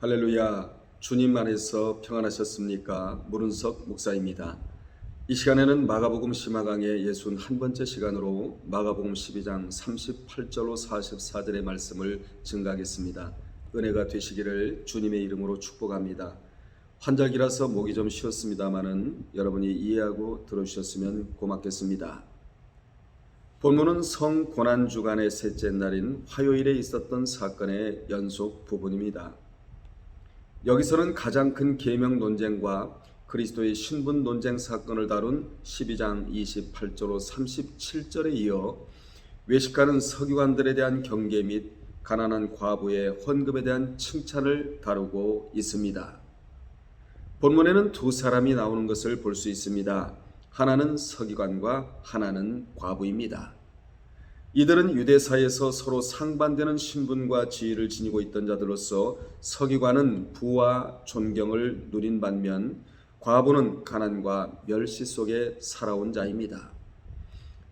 할렐루야. 주님 안에서 평안하셨습니까? 문은석 목사입니다. 이 시간에는 마가복음 시마강의 61번째 시간으로 마가복음 12장 38절로 44절의 말씀을 증가하겠습니다. 은혜가 되시기를 주님의 이름으로 축복합니다. 환절기라서 목이 좀 쉬었습니다마는 여러분이 이해하고 들어주셨으면 고맙겠습니다. 본문은 성고난주간의 셋째 날인 화요일에 있었던 사건의 연속 부분입니다. 여기서는 가장 큰 계명 논쟁과 그리스도의 신분 논쟁 사건을 다룬 12장 28절로 37절에 이어 외식하는 서기관들에 대한 경계 및 가난한 과부의 헌금에 대한 칭찬을 다루고 있습니다. 본문에는 두 사람이 나오는 것을 볼 수 있습니다. 하나는 서기관과 하나는 과부입니다. 이들은 유대사에서 서로 상반되는 신분과 지위를 지니고 있던 자들로서 서기관은 부와 존경을 누린 반면 과부는 가난과 멸시 속에 살아온 자입니다.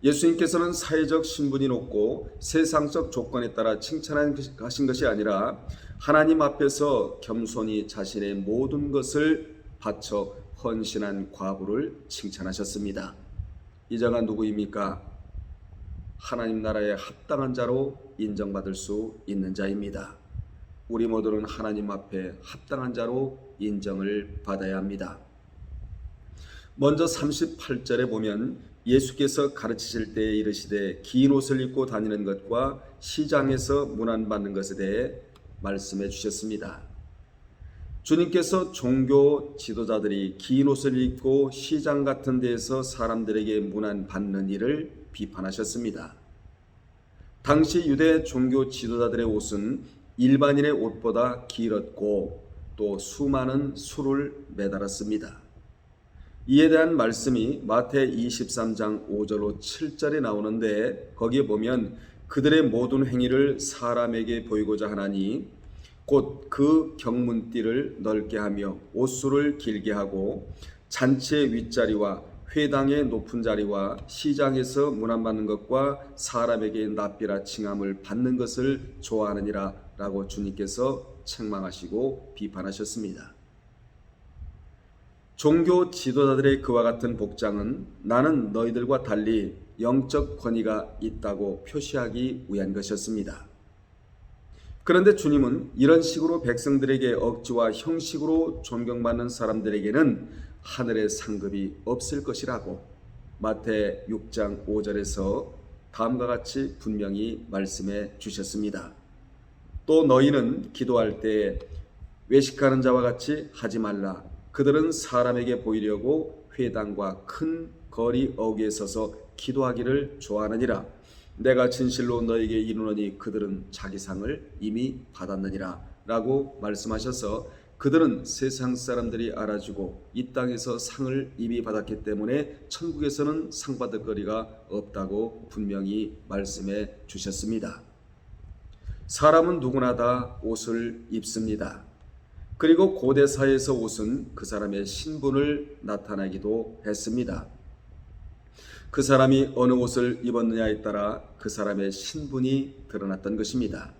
예수님께서는 사회적 신분이 높고 세상적 조건에 따라 칭찬하신 것이 아니라 하나님 앞에서 겸손히 자신의 모든 것을 바쳐 헌신한 과부를 칭찬하셨습니다. 이 자가 누구입니까? 하나님 나라에 합당한 자로 인정받을 수 있는 자입니다. 우리 모두는 하나님 앞에 합당한 자로 인정을 받아야 합니다. 먼저 38절에 보면 예수께서 가르치실 때에 이르시되 긴 옷을 입고 다니는 것과 시장에서 문안받는 것에 대해 말씀해 주셨습니다. 주님께서 종교 지도자들이 긴 옷을 입고 시장 같은 데에서 사람들에게 문안받는 일을 비판하셨습니다. 당시 유대 종교 지도자들의 옷은 일반인의 옷보다 길었고 또 수많은 수를 매달았습니다. 이에 대한 말씀이 마태 23장 5절로 7절에 나오는데 거기에 보면 그들의 모든 행위를 사람에게 보이고자 하나니 곧 그 경문띠를 넓게 하며 옷수를 길게 하고 잔치의 윗자리와 회당의 높은 자리와 시장에서 문안받는 것과 사람에게 납비라 칭함을 받는 것을 좋아하느니라 라고 주님께서 책망하시고 비판하셨습니다. 종교 지도자들의 그와 같은 복장은 나는 너희들과 달리 영적 권위가 있다고 표시하기 위한 것이었습니다. 그런데 주님은 이런 식으로 백성들에게 억지와 형식으로 존경받는 사람들에게는 하늘의 상급이 없을 것이라고 마태 6장 5절에서 다음과 같이 분명히 말씀해 주셨습니다. 또 너희는 기도할 때 외식하는 자와 같이 하지 말라. 그들은 사람에게 보이려고 회당과 큰 거리 어귀에 서서 기도하기를 좋아하느니라. 내가 진실로 너에게 이르노니 그들은 자기 상을 이미 받았느니라 라고 말씀하셔서 그들은 세상 사람들이 알아주고 이 땅에서 상을 이미 받았기 때문에 천국에서는 상 받을 거리가 없다고 분명히 말씀해 주셨습니다. 사람은 누구나 다 옷을 입습니다. 그리고 고대 사회에서 옷은 그 사람의 신분을 나타내기도 했습니다. 그 사람이 어느 옷을 입었느냐에 따라 그 사람의 신분이 드러났던 것입니다.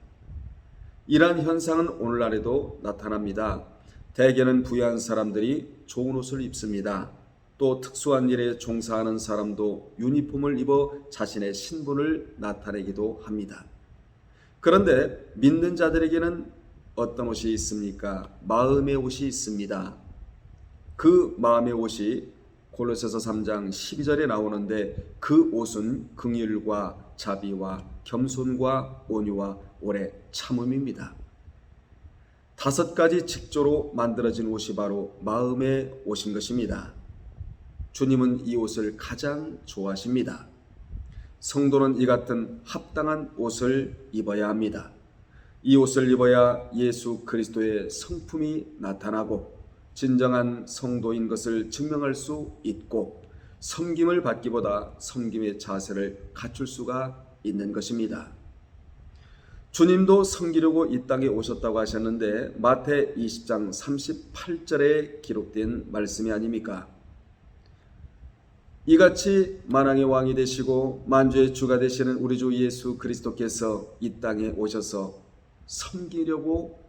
이러한 현상은 오늘날에도 나타납니다. 대개는 부유한 사람들이 좋은 옷을 입습니다. 또 특수한 일에 종사하는 사람도 유니폼을 입어 자신의 신분을 나타내기도 합니다. 그런데 믿는 자들에게는 어떤 옷이 있습니까? 마음의 옷이 있습니다. 그 마음의 옷이 골로새서 3장 12절에 나오는데 그 옷은 긍휼과 자비와 겸손과 온유와 오래 참음입니다. 5가지 직조로 만들어진 옷이 바로 마음의 옷인 것입니다. 주님은 이 옷을 가장 좋아하십니다. 성도는 이 같은 합당한 옷을 입어야 합니다. 이 옷을 입어야 예수 그리스도의 성품이 나타나고 진정한 성도인 것을 증명할 수 있고 섬김을 받기보다 섬김의 자세를 갖출 수가 있는 것입니다. 주님도 섬기려고 이 땅에 오셨다고 하셨는데 마태 20장 38절에 기록된 말씀이 아닙니까? 이같이 만왕의 왕이 되시고 만주의 주가 되시는 우리 주 예수 그리스도께서 이 땅에 오셔서 섬기려고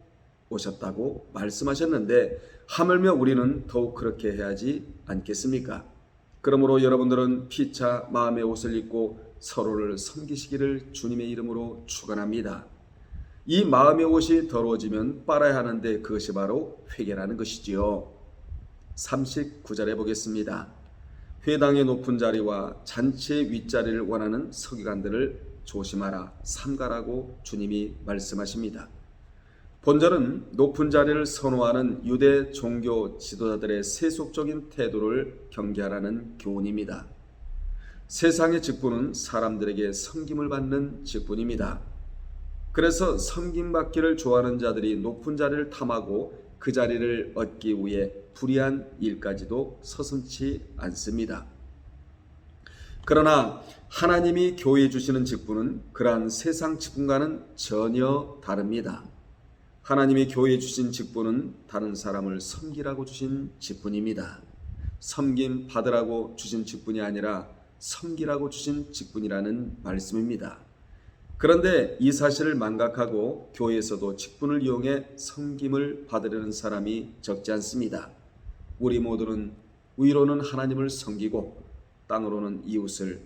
오셨다고 말씀하셨는데 하물며 우리는 더욱 그렇게 해야지 않겠습니까? 그러므로 여러분들은 피차 마음의 옷을 입고 서로를 섬기시기를 주님의 이름으로 축원합니다. 이 마음의 옷이 더러워지면 빨아야 하는데 그것이 바로 회개라는 것이지요. 39절에 보겠습니다. 회당의 높은 자리와 잔치의 윗자리를 원하는 서기관들을 조심하라 삼가라고 주님이 말씀하십니다. 본절은 높은 자리를 선호하는 유대 종교 지도자들의 세속적인 태도를 경계하라는 교훈입니다. 세상의 직분은 사람들에게 섬김을 받는 직분입니다. 그래서 섬김받기를 좋아하는 자들이 높은 자리를 탐하고 그 자리를 얻기 위해 불의한 일까지도 서슴지 않습니다. 그러나 하나님이 교회에 주시는 직분은 그러한 세상 직분과는 전혀 다릅니다. 하나님이 교회에 주신 직분은 다른 사람을 섬기라고 주신 직분입니다. 섬김 받으라고 주신 직분이 아니라 섬기라고 주신 직분이라는 말씀입니다. 그런데 이 사실을 망각하고 교회에서도 직분을 이용해 섬김을 받으려는 사람이 적지 않습니다. 우리 모두는 위로는 하나님을 섬기고 땅으로는 이웃을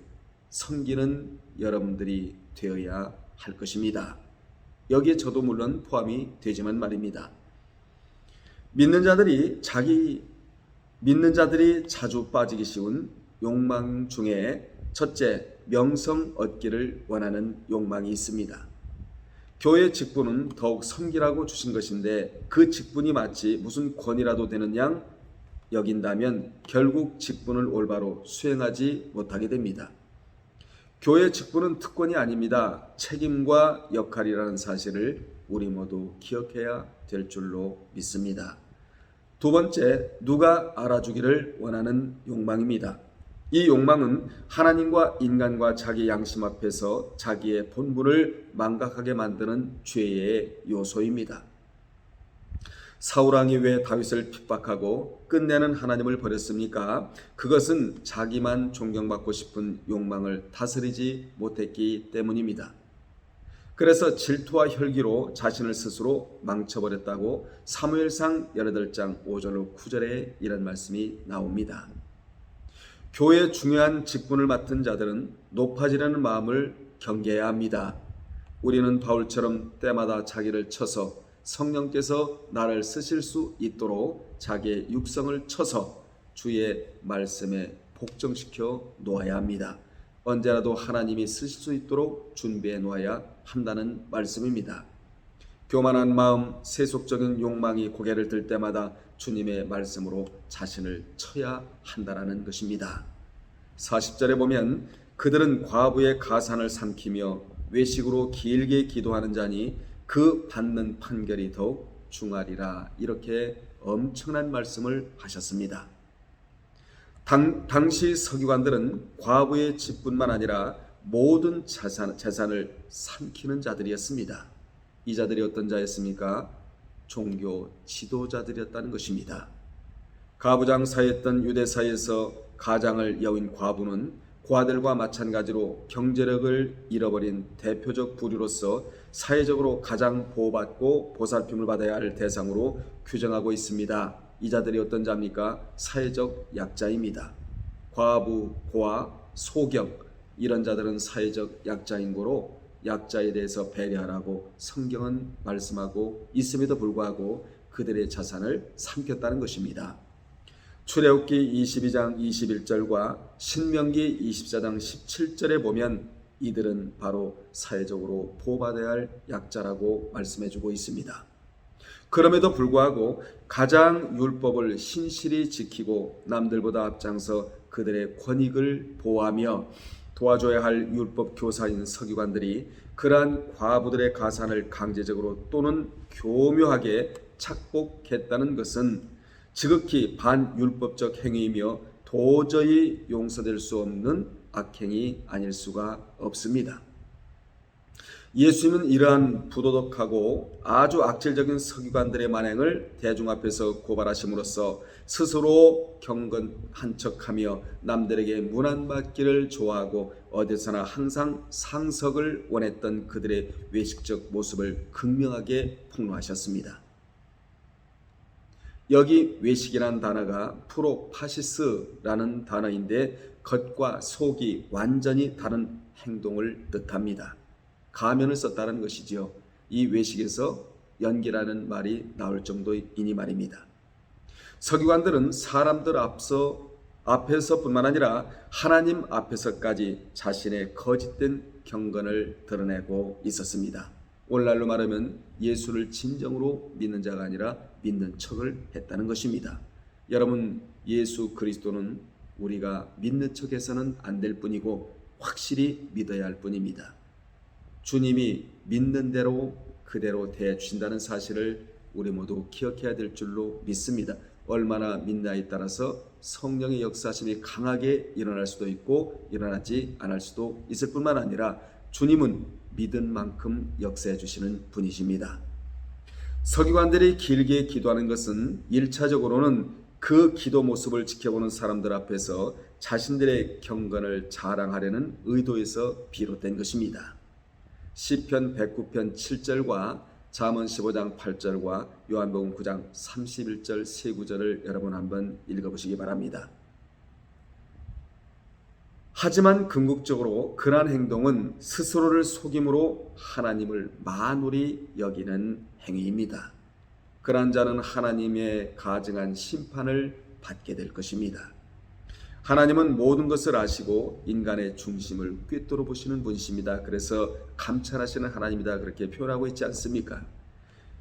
섬기는 여러분들이 되어야 할 것입니다. 여기에 저도 물론 포함이 되지만 말입니다. 믿는 자들이 자주 빠지기 쉬운 욕망 중에 첫째, 명성 얻기를 원하는 욕망이 있습니다. 교회 직분은 더욱 섬기라고 주신 것인데 그 직분이 마치 무슨 권위라도 되는 양 여긴다면 결국 직분을 올바로 수행하지 못하게 됩니다. 교회 직분은 특권이 아닙니다. 책임과 역할이라는 사실을 우리 모두 기억해야 될 줄로 믿습니다. 두 번째, 누가 알아주기를 원하는 욕망입니다. 이 욕망은 하나님과 인간과 자기 양심 앞에서 자기의 본분을 망각하게 만드는 죄의 요소입니다. 사울왕이 왜 다윗을 핍박하고 끝내는 하나님을 버렸습니까? 그것은 자기만 존경받고 싶은 욕망을 다스리지 못했기 때문입니다. 그래서 질투와 혈기로 자신을 스스로 망쳐버렸다고 사무엘상 18장 5절로 9절에 이런 말씀이 나옵니다. 교회의 중요한 직분을 맡은 자들은 높아지려는 마음을 경계해야 합니다. 우리는 바울처럼 때마다 자기를 쳐서 성령께서 나를 쓰실 수 있도록 자기의 육성을 쳐서 주의 말씀에 복종시켜 놓아야 합니다. 언제라도 하나님이 쓰실 수 있도록 준비해 놓아야 한다는 말씀입니다. 교만한 마음, 세속적인 욕망이 고개를 들 때마다 주님의 말씀으로 자신을 쳐야 한다는 것입니다. 40절에 보면 그들은 과부의 가산을 삼키며 외식으로 길게 기도하는 자니 그 받는 판결이 더욱 중하리라. 이렇게 엄청난 말씀을 하셨습니다. 당시 서기관들은 과부의 집뿐만 아니라 모든 재산을 삼키는 자들이었습니다. 이 자들이 어떤 자였습니까? 종교 지도자들이었다는 것입니다. 가부장사였던 유대사에서 가장을 여인 과부는 고아들과 마찬가지로 경제력을 잃어버린 대표적 부류로서 사회적으로 가장 보호받고 보살핌을 받아야 할 대상으로 규정하고 있습니다. 이 자들이 어떤 자입니까? 사회적 약자입니다. 과부, 고아, 소경 이런 자들은 사회적 약자인 거로 약자에 대해서 배려하라고 성경은 말씀하고 있음에도 불구하고 그들의 자산을 삼켰다는 것입니다. 출애굽기 22장 21절과 신명기 24장 17절에 보면 이들은 바로 사회적으로 보호받아야 할 약자라고 말씀해주고 있습니다. 그럼에도 불구하고 가장 율법을 신실히 지키고 남들보다 앞장서 그들의 권익을 보호하며 도와줘야 할 율법 교사인 서기관들이 그러한 과부들의 가산을 강제적으로 또는 교묘하게 착복했다는 것은 지극히 반율법적 행위이며 도저히 용서될 수 없는 악행이 아닐 수가 없습니다. 예수님은 이러한 부도덕하고 아주 악질적인 서기관들의 만행을 대중 앞에서 고발하심으로써 스스로 경건한 척하며 남들에게 문안받기를 좋아하고 어디서나 항상 상석을 원했던 그들의 외식적 모습을 극명하게 폭로하셨습니다. 여기 외식이라는 단어가 프로파시스라는 단어인데 겉과 속이 완전히 다른 행동을 뜻합니다. 가면을 썼다는 것이지요. 이 외식에서 연기라는 말이 나올 정도이니 말입니다. 서기관들은 사람들 앞에서뿐만 아니라 하나님 앞에서까지 자신의 거짓된 경건을 드러내고 있었습니다. 오늘날로 말하면 예수를 진정으로 믿는 자가 아니라 믿는 척을 했다는 것입니다. 여러분, 예수 그리스도는 우리가 믿는 척해서는 안 될 뿐이고 확실히 믿어야 할 뿐입니다. 주님이 믿는 대로 그대로 대해주신다는 사실을 우리 모두 기억해야 될 줄로 믿습니다. 얼마나 믿냐에 따라서 성령의 역사심이 강하게 일어날 수도 있고 일어나지 않을 수도 있을 뿐만 아니라 주님은 믿은 만큼 역사해 주시는 분이십니다. 서기관들이 길게 기도하는 것은 1차적으로는 그 기도 모습을 지켜보는 사람들 앞에서 자신들의 경건을 자랑하려는 의도에서 비롯된 것입니다. 시편 109편 7절과 잠언 15장 8절과 요한복음 9장 31절 세 구절을 여러분 한번 읽어보시기 바랍니다. 하지만 궁극적으로 그러한 행동은 스스로를 속임으로 하나님을 만홀히 여기는 행위입니다. 그러한 자는 하나님의 가증한 심판을 받게 될 것입니다. 하나님은 모든 것을 아시고 인간의 중심을 꿰뚫어 보시는 분이십니다. 그래서 감찰하시는 하나님이다 그렇게 표현하고 있지 않습니까?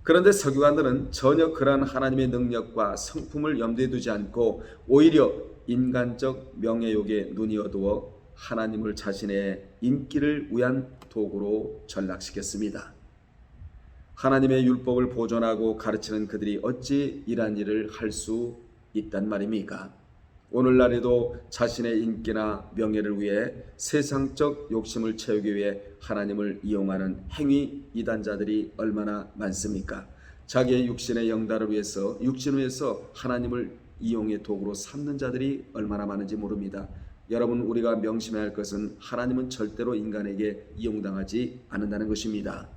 그런데 서기관들은 전혀 그러한 하나님의 능력과 성품을 염두에 두지 않고 오히려 인간적 명예욕에 눈이 어두워 하나님을 자신의 인기를 위한 도구로 전락시켰습니다. 하나님의 율법을 보존하고 가르치는 그들이 어찌 이러한 일을 할 수 있단 말입니까? 오늘날에도 자신의 인기나 명예를 위해 세상적 욕심을 채우기 위해 하나님을 이용하는 행위 이단자들이 얼마나 많습니까? 자기의 육신의 영달을 위해서 육신을 위해서 하나님을 이용의 도구로 삼는 자들이 얼마나 많은지 모릅니다. 여러분, 우리가 명심해야 할 것은 하나님은 절대로 인간에게 이용당하지 않는다는 것입니다.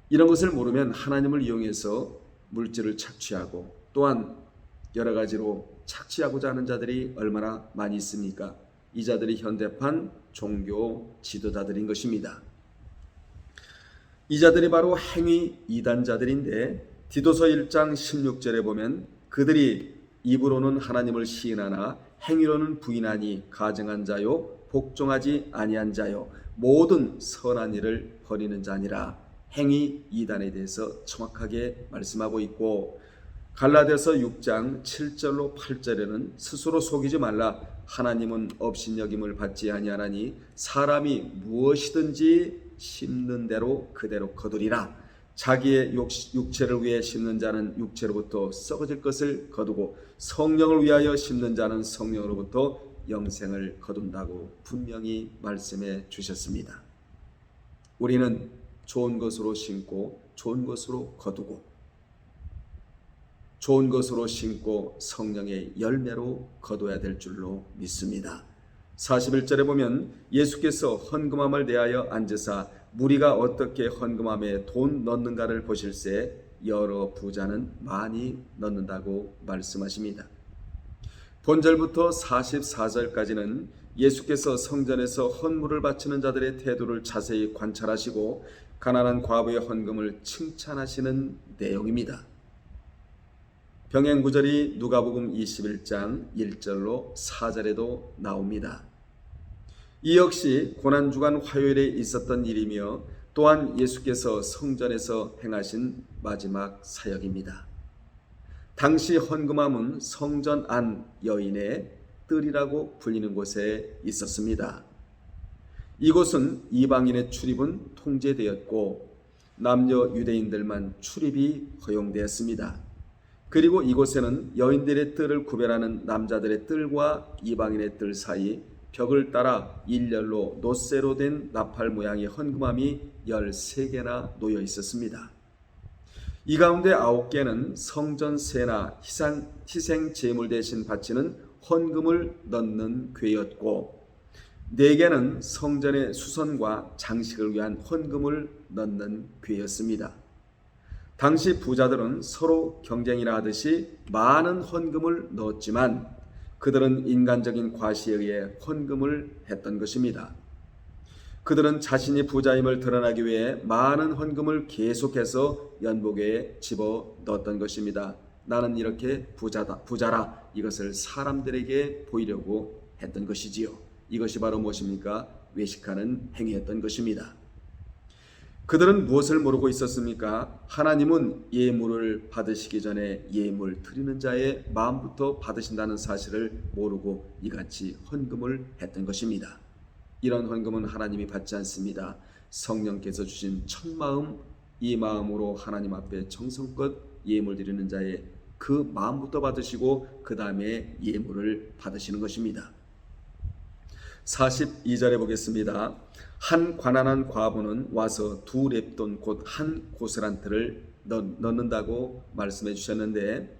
이런 것을 모르면 하나님을 이용해서 물질을 착취하고 또한 여러 가지로 착취하고자 하는 자들이 얼마나 많이 있습니까? 이 자들이 현대판 종교 지도자들인 것입니다. 이 자들이 바로 행위 이단자들인데 디도서 1장 16절에 보면 그들이 입으로는 하나님을 시인하나 행위로는 부인하니 가증한 자요 복종하지 아니한 자요 모든 선한 일을 버리는 자니라. 행위 이단에 대해서 정확하게 말씀하고 있고 갈라디아서 6장 7절로 8절에는 스스로 속이지 말라. 하나님은 업신여김을 받지 아니하나니 사람이 무엇이든지 심는 대로 그대로 거두리라. 자기의 육체를 위해 심는 자는 육체로부터 썩어질 것을 거두고 성령을 위하여 심는 자는 성령으로부터 영생을 거둔다고 분명히 말씀해 주셨습니다. 우리는 좋은 것으로 심고 좋은 것으로 거두고 좋은 것으로 심고 성령의 열매로 거둬야 될 줄로 믿습니다. 41절에 보면 예수께서 헌금함을 대하여 앉으사 무리가 어떻게 헌금함에 돈 넣는가를 보실새 여러 부자는 많이 넣는다고 말씀하십니다. 본절부터 44절까지는 예수께서 성전에서 헌물을 바치는 자들의 태도를 자세히 관찰하시고 가난한 과부의 헌금을 칭찬하시는 내용입니다. 병행 구절이 누가복음 21장 1절로 4절에도 나옵니다. 이 역시 고난주간 화요일에 있었던 일이며 또한 예수께서 성전에서 행하신 마지막 사역입니다. 당시 헌금함은 성전 안 여인의 뜰이라고 불리는 곳에 있었습니다. 이곳은 이방인의 출입은 통제되었고 남녀 유대인들만 출입이 허용되었습니다. 그리고 이곳에는 여인들의 뜰을 구별하는 남자들의 뜰과 이방인의 뜰 사이 벽을 따라 일렬로 놋쇠로 된 나팔 모양의 헌금함이 13개나 놓여 있었습니다. 이 가운데 9개는 성전 세나 희생 제물 대신 바치는 헌금을 넣는 궤였고 4개는 성전의 수선과 장식을 위한 헌금을 넣는 궤였습니다. 당시 부자들은 서로 경쟁이라 하듯이 많은 헌금을 넣었지만 그들은 인간적인 과시에 의해 헌금을 했던 것입니다. 그들은 자신이 부자임을 드러나기 위해 많은 헌금을 계속해서 연복에 집어 넣었던 것입니다. 나는 이렇게 부자라 이것을 사람들에게 보이려고 했던 것이지요. 이것이 바로 무엇입니까? 외식하는 행위였던 것입니다. 그들은 무엇을 모르고 있었습니까? 하나님은 예물을 받으시기 전에 예물 드리는 자의 마음부터 받으신다는 사실을 모르고 이같이 헌금을 했던 것입니다. 이런 헌금은 하나님이 받지 않습니다. 성령께서 주신 첫 마음, 이 마음으로 하나님 앞에 정성껏 예물 드리는 자의 그 마음부터 받으시고 그 다음에 예물을 받으시는 것입니다. 42절에 보겠습니다. 한 가난한 과부는 와서 2렙돈 곧 한 고스란트를 넣는다고 말씀해 주셨는데,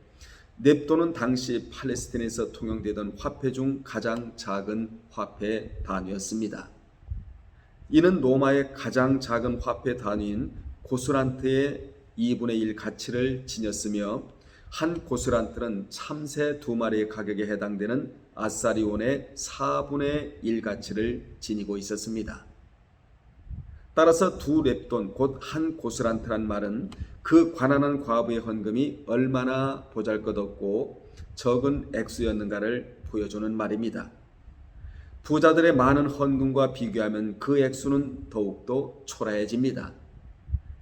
렙돈은 당시 팔레스틴에서 통용되던 화폐 중 가장 작은 화폐 단위였습니다. 이는 로마의 가장 작은 화폐 단위인 고스란트의 2분의 1 가치를 지녔으며, 한 고스란트는 참새 2마리의 가격에 해당되는 아사리온의 4분의 1 가치를 지니고 있었습니다. 따라서 2렙돈 곧 한 고스란트란 말은 그 가난한 과부의 헌금이 얼마나 보잘것없고 적은 액수였는가를 보여주는 말입니다. 부자들의 많은 헌금과 비교하면 그 액수는 더욱더 초라해집니다.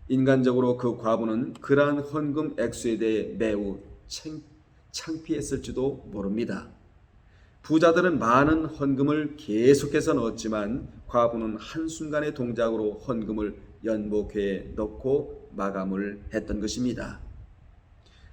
인간적으로 그 과부는 그러한 헌금 액수에 대해 매우 창피했을지도 모릅니다. 부자들은 많은 헌금을 계속해서 넣었지만 과부는 한순간의 동작으로 헌금을 연복회에 넣고 마감을 했던 것입니다.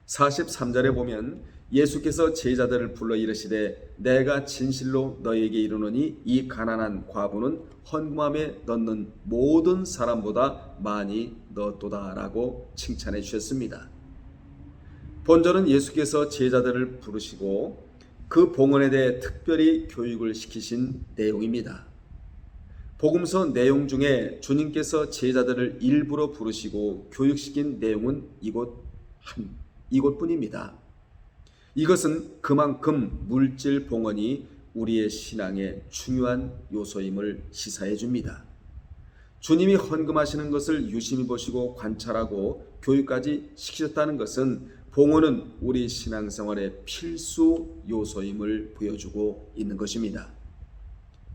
43절에 보면 예수께서 제자들을 불러 이르시되 내가 진실로 너희에게 이르노니 이 가난한 과부는 헌금함에 넣는 모든 사람보다 많이 넣었도다 라고 칭찬해 주셨습니다. 본절은 예수께서 제자들을 부르시고 그 봉헌에 대해 특별히 교육을 시키신 내용입니다. 복음서 내용 중에 주님께서 제자들을 일부러 부르시고 교육시킨 내용은 이곳뿐입니다. 이것은 그만큼 물질 봉헌이 우리의 신앙의 중요한 요소임을 시사해 줍니다. 주님이 헌금하시는 것을 유심히 보시고 관찰하고 교육까지 시키셨다는 것은 봉헌은 우리 신앙생활의 필수 요소임을 보여주고 있는 것입니다.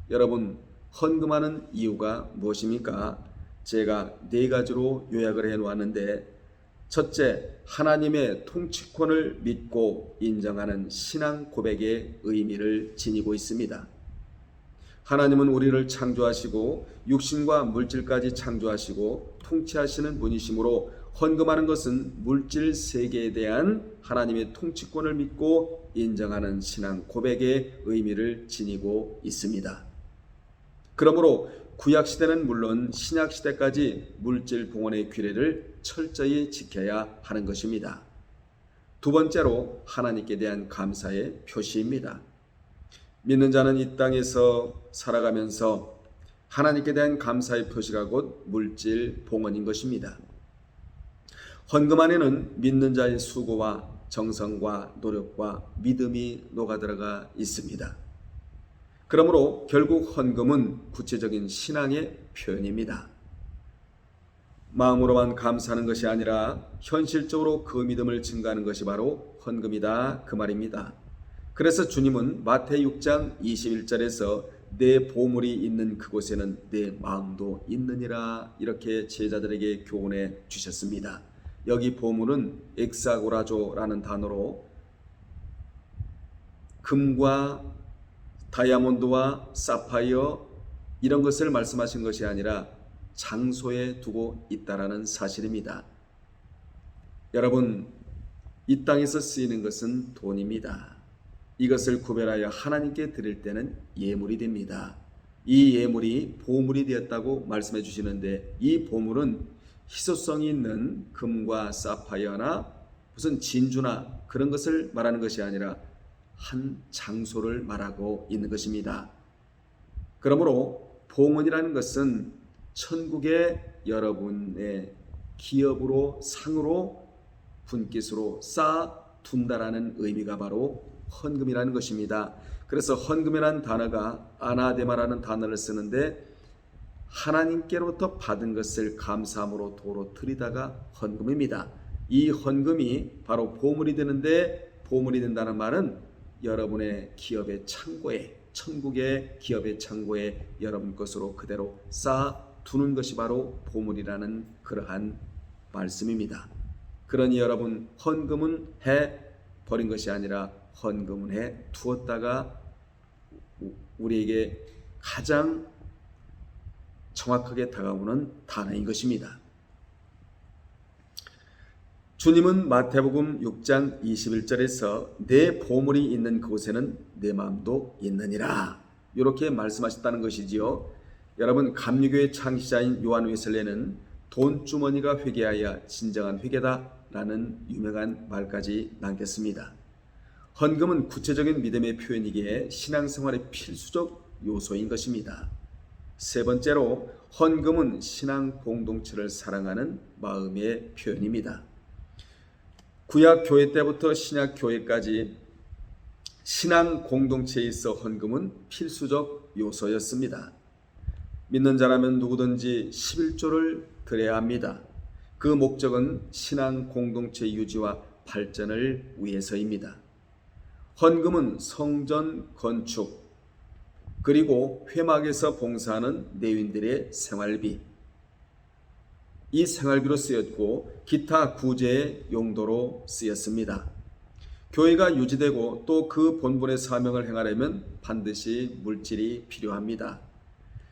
여러분, 헌금하는 이유가 무엇입니까? 제가 4가지로 요약을 해놓았는데, 첫째, 하나님의 통치권을 믿고 인정하는 신앙 고백의 의미를 지니고 있습니다. 하나님은 우리를 창조하시고 육신과 물질까지 창조하시고 통치하시는 분이시므로 헌금하는 것은 물질 세계에 대한 하나님의 통치권을 믿고 인정하는 신앙 고백의 의미를 지니고 있습니다. 그러므로 구약시대는 물론 신약시대까지 물질 봉헌의 규례를 철저히 지켜야 하는 것입니다. 두 번째로 하나님께 대한 감사의 표시입니다. 믿는 자는 이 땅에서 살아가면서 하나님께 대한 감사의 표시가 곧 물질 봉헌인 것입니다. 헌금 안에는 믿는 자의 수고와 정성과 노력과 믿음이 녹아들어가 있습니다. 그러므로 결국 헌금은 구체적인 신앙의 표현입니다. 마음으로만 감사하는 것이 아니라 현실적으로 그 믿음을 증가하는 것이 바로 헌금이다 그 말입니다. 그래서 주님은 마태 6장 21절에서 내 보물이 있는 그곳에는 내 마음도 있느니라 이렇게 제자들에게 교훈해 주셨습니다. 여기 보물은 엑사고라조라는 단어로 금과 다이아몬드와 사파이어 이런 것을 말씀하신 것이 아니라 장소에 두고 있다라는 사실입니다. 여러분, 이 땅에서 쓰이는 것은 돈입니다. 이것을 구별하여 하나님께 드릴 때는 예물이 됩니다. 이 예물이 보물이 되었다고 말씀해 주시는데, 이 보물은 희소성이 있는 금과 사파이어나 무슨 진주나 그런 것을 말하는 것이 아니라 한 장소를 말하고 있는 것입니다. 그러므로 봉헌이라는 것은 천국의 여러분의 기업으로 상으로 분깃으로 쌓아둔다라는 의미가 바로 헌금이라는 것입니다. 그래서 헌금이라는 단어가 아나데마라는 단어를 쓰는데 하나님께로부터 받은 것을 감사함으로 도로 드리다가 헌금입니다. 이 헌금이 바로 보물이 되는데, 보물이 된다는 말은 여러분의 기업의 창고에, 천국의 기업의 창고에 여러분 것으로 그대로 쌓아두는 것이 바로 보물이라는 그러한 말씀입니다. 그러니 여러분, 헌금은 해 버린 것이 아니라 헌금은 해 두었다가 우리에게 가장 정확하게 다가오는 단어인 것입니다. 주님은 마태복음 6장 21절에서 내 보물이 있는 그곳에는 내 마음도 있느니라 이렇게 말씀하셨다는 것이지요. 여러분, 감리교의 창시자인 요한 웨슬레는 돈주머니가 회개하여 진정한 회개다라는 유명한 말까지 남겼습니다. 헌금은 구체적인 믿음의 표현이기에 신앙생활의 필수적 요소인 것입니다. 세 번째로, 헌금은 신앙 공동체를 사랑하는 마음의 표현입니다. 구약 교회 때부터 신약 교회까지 신앙 공동체에 있어 헌금은 필수적 요소였습니다. 믿는 자라면 누구든지 11조를 드려야 합니다. 그 목적은 신앙 공동체 유지와 발전을 위해서입니다. 헌금은 성전 건축, 그리고 회막에서 봉사하는 내윈들의 생활비, 이 생활비로 쓰였고 기타 구제의 용도로 쓰였습니다. 교회가 유지되고 또 그 본분의 사명을 행하려면 반드시 물질이 필요합니다.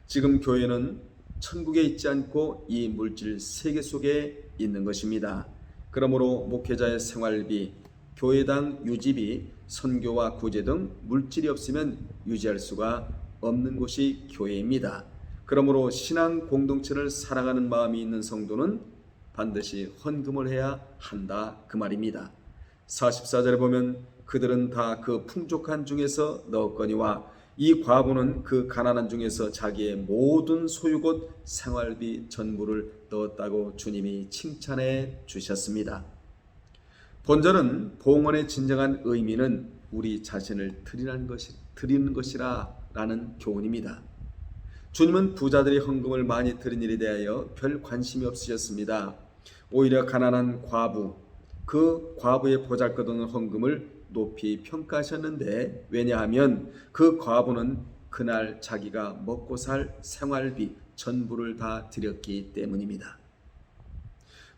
지금 교회는 천국에 있지 않고 이 물질 세계 속에 있는 것입니다. 그러므로 목회자의 생활비, 교회당 유지비, 선교와 구제 등 물질이 없으면 유지할 수가 없는 곳이 교회입니다. 그러므로 신앙 공동체를 사랑하는 마음이 있는 성도는 반드시 헌금을 해야 한다 그 말입니다. 44절에 보면 그들은 다 그 풍족한 중에서 넣었거니와 이 과부는 그 가난한 중에서 자기의 모든 소유곧 생활비 전부를 넣었다고 주님이 칭찬해 주셨습니다. 본절은 봉헌의 진정한 의미는 우리 자신을 드리는 것이라 라는 교훈입니다. 주님은 부자들이 헌금을 많이 드린 일에 대하여 별 관심이 없으셨습니다. 오히려 가난한 과부, 그 과부의 보잘것없는 헌금을 높이 평가하셨는데, 왜냐하면 그 과부는 그날 자기가 먹고 살 생활비 전부를 다 드렸기 때문입니다.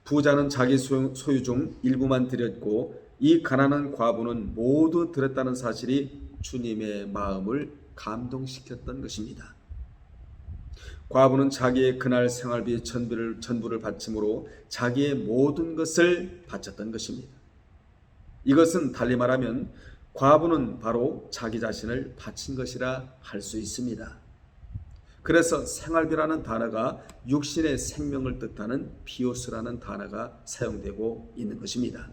부자는 자기 소유 중 일부만 드렸고 이 가난한 과부는 모두 드렸다는 사실이 주님의 마음을 감동시켰던 것입니다. 과부는 자기의 그날 생활비 전부를 바침으로 자기의 모든 것을 바쳤던 것입니다. 이것은 달리 말하면 과부는 바로 자기 자신을 바친 것이라 할 수 있습니다. 그래서 생활비라는 단어가 육신의 생명을 뜻하는 비오스라는 단어가 사용되고 있는 것입니다.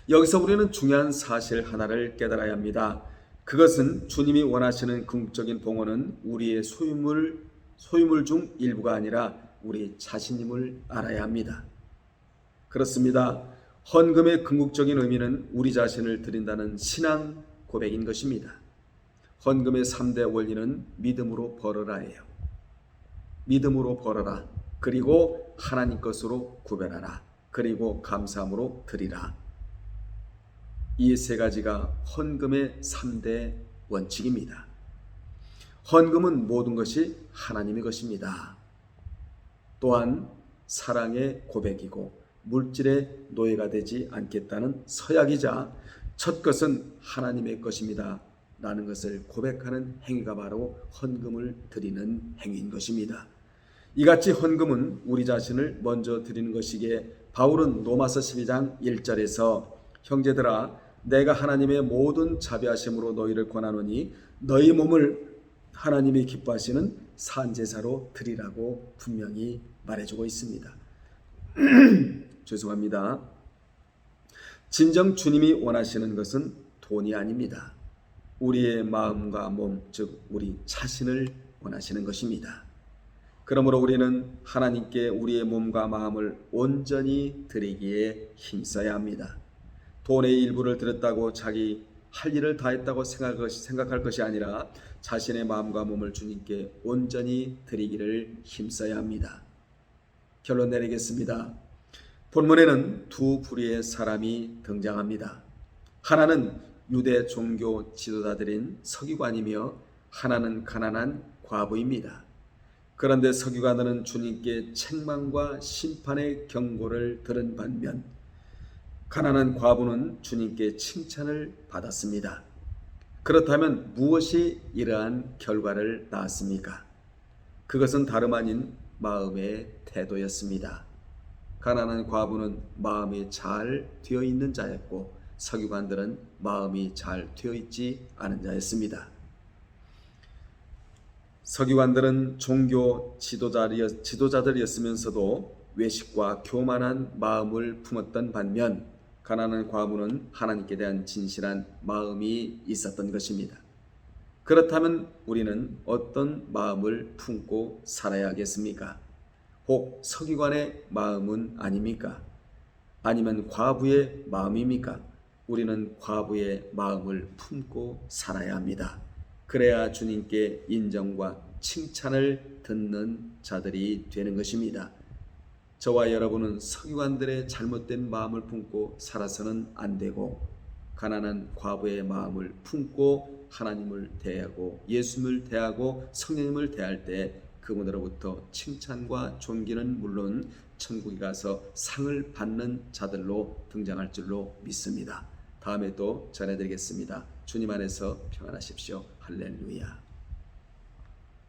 여기서 우리는 중요한 사실 하나를 깨달아야 합니다. 그것은 주님이 원하시는 궁극적인 봉헌은 우리의 소유물 중 일부가 아니라 우리 자신임을 알아야 합니다. 그렇습니다. 헌금의 궁극적인 의미는 우리 자신을 드린다는 신앙 고백인 것입니다. 헌금의 3대 원리는 믿음으로 벌어라예요. 믿음으로 벌어라. 그리고 하나님 것으로 구별하라. 그리고 감사함으로 드리라. 이 세 가지가 헌금의 3대 원칙입니다. 헌금은 모든 것이 하나님의 것입니다. 또한 사랑의 고백이고 물질의 노예가 되지 않겠다는 서약이자 첫 것은 하나님의 것입니다 라는 것을 고백하는 행위가 바로 헌금을 드리는 행위인 것입니다. 이같이 헌금은 우리 자신을 먼저 드리는 것이기에 바울은 로마서 12장 1절에서 형제들아 내가 하나님의 모든 자비하심으로 너희를 권하노니 너희 몸을 하나님이 기뻐하시는 산제사로 드리라고 분명히 말해주고 있습니다. 죄송합니다. 진정 주님이 원하시는 것은 돈이 아닙니다. 우리의 마음과 몸, 즉 우리 자신을 원하시는 것입니다. 그러므로 우리는 하나님께 우리의 몸과 마음을 온전히 드리기에 힘써야 합니다. 돈의 일부를 드렸다고 자기 할 일을 다 했다고 생각할 것이 아니라 자신의 마음과 몸을 주님께 온전히 드리기를 힘써야 합니다. 결론 내리겠습니다. 본문에는 두 부류의 사람이 등장합니다. 하나는 유대 종교 지도자들인 서기관이며 하나는 가난한 과부입니다. 그런데 서기관들은 주님께 책망과 심판의 경고를 들은 반면 가난한 과부는 주님께 칭찬을 받았습니다. 그렇다면 무엇이 이러한 결과를 낳았습니까? 그것은 다름 아닌 마음의 태도였습니다. 가난한 과부는 마음이 잘 되어 있는 자였고 서기관들은 마음이 잘 되어 있지 않은 자였습니다. 서기관들은 종교 지도자들이었으면서도 외식과 교만한 마음을 품었던 반면 가난한 과부는 하나님께 대한 진실한 마음이 있었던 것입니다. 그렇다면 우리는 어떤 마음을 품고 살아야 하겠습니까? 혹 서기관의 마음은 아닙니까? 아니면 과부의 마음입니까? 우리는 과부의 마음을 품고 살아야 합니다. 그래야 주님께 인정과 칭찬을 듣는 자들이 되는 것입니다. 저와 여러분은 서기관들의 잘못된 마음을 품고 살아서는 안 되고 가난한 과부의 마음을 품고 하나님을 대하고 예수님을 대하고 성령님을 대할 때 그분으로부터 칭찬과 존귀는 물론 천국에 가서 상을 받는 자들로 등장할 줄로 믿습니다. 다음에 또 전해드리겠습니다. 주님 안에서 평안하십시오. 할렐루야.